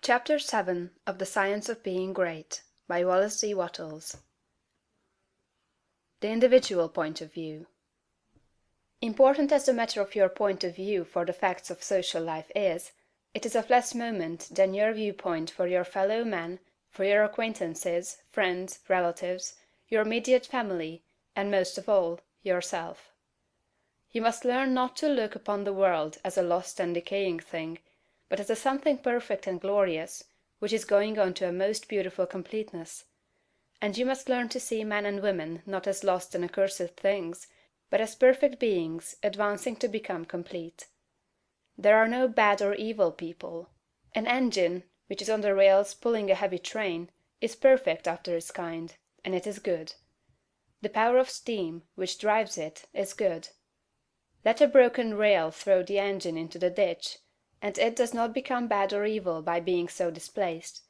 Chapter 7 of The Science of Being Great by Wallace D. Wattles. The Individual Point of View. Important as the matter of your point of view for the facts of social life is, it is of less moment than your viewpoint for your fellow men, for your acquaintances, friends, relatives, your immediate family, and most of all, yourself. You must learn not to look upon the world as a lost and decaying thing, but as a something perfect and glorious, which is going on to a most beautiful completeness. And you must learn to see men and women not as lost and accursed things, but as perfect beings advancing to become complete. There are no bad or evil people. An engine, which is on the rails pulling a heavy train, is perfect after its kind, and it is good. The power of steam, which drives it, is good. Let a broken rail throw the engine into the ditch, and it does not become bad or evil by being so displaced.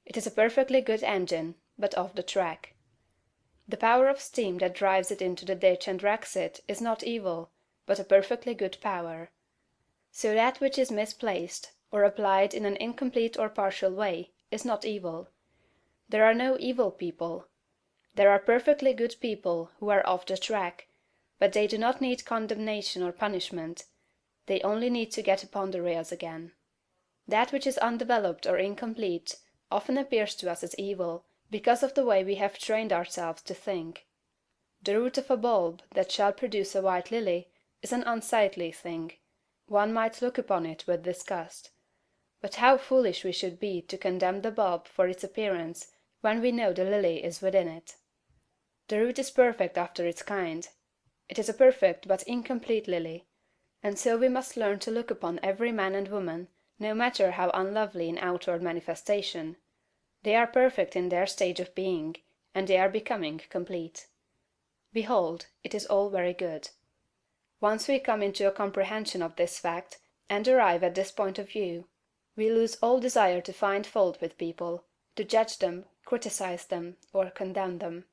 It is a perfectly good engine, but off the track. The power of steam that drives it into the ditch and wrecks it is not evil, but a perfectly good power. So that which is misplaced, or applied in an incomplete or partial way, is not evil. There are no evil people. There are perfectly good people who are off the track, but they do not need condemnation or punishment. They only need to get upon the rails again. That which is undeveloped or incomplete often appears to us as evil, because of the way we have trained ourselves to think. The root of a bulb that shall produce a white lily is an unsightly thing. One might look upon it with disgust. But how foolish we should be to condemn the bulb for its appearance when we know the lily is within it. The root is perfect after its kind. It is a perfect but incomplete lily. And so we must learn to look upon every man and woman, no matter how unlovely in outward manifestation. They are perfect in their stage of being, and they are becoming complete. Behold, it is all very good. Once we come into a comprehension of this fact, and arrive at this point of view, we lose all desire to find fault with people, to judge them, criticize them, or condemn them.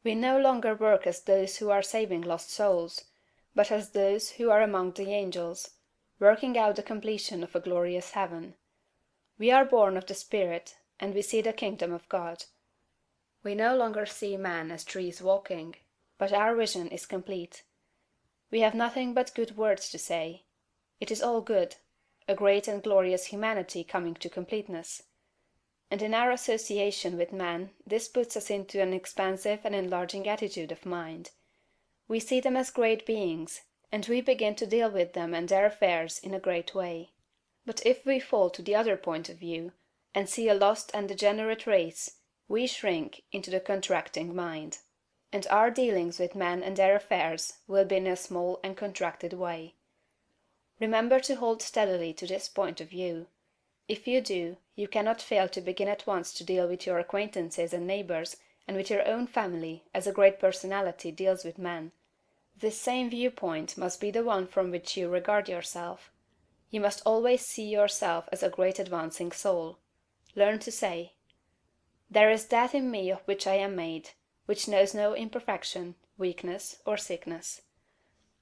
We no longer work as those who are saving lost souls, but as those who are among the angels, working out the completion of a glorious heaven. We are born of the Spirit, and we see the kingdom of God. We no longer see men as trees walking, but our vision is complete. We have nothing but good words to say. It is all good, a great and glorious humanity coming to completeness. And in our association with men this puts us into an expansive and enlarging attitude of mind. We see them as great beings, and we begin to deal with them and their affairs in a great way. But if we fall to the other point of view, and see a lost and degenerate race, we shrink into the contracting mind. And our dealings with men and their affairs will be in a small and contracted way. Remember to hold steadily to this point of view. If you do, you cannot fail to begin at once to deal with your acquaintances and neighbors and with your own family as a great personality deals with men. This same viewpoint must be the one from which you regard yourself. You must always see yourself as a great advancing soul. Learn to say, "There is that in me of which I am made, which knows no imperfection, weakness, or sickness.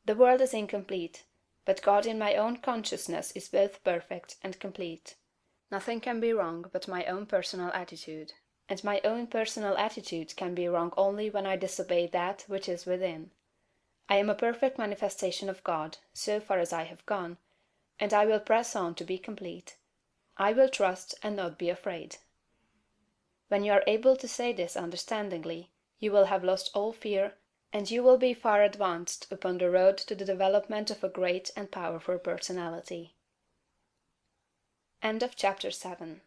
The world is incomplete, but God in my own consciousness is both perfect and complete. Nothing can be wrong but my own personal attitude, and my own personal attitude can be wrong only when I disobey that which is within. I am a perfect manifestation of God, so far as I have gone, and I will press on to be complete. I will trust and not be afraid." When you are able to say this understandingly, you will have lost all fear, and you will be far advanced upon the road to the development of a great and powerful personality. End of chapter 7.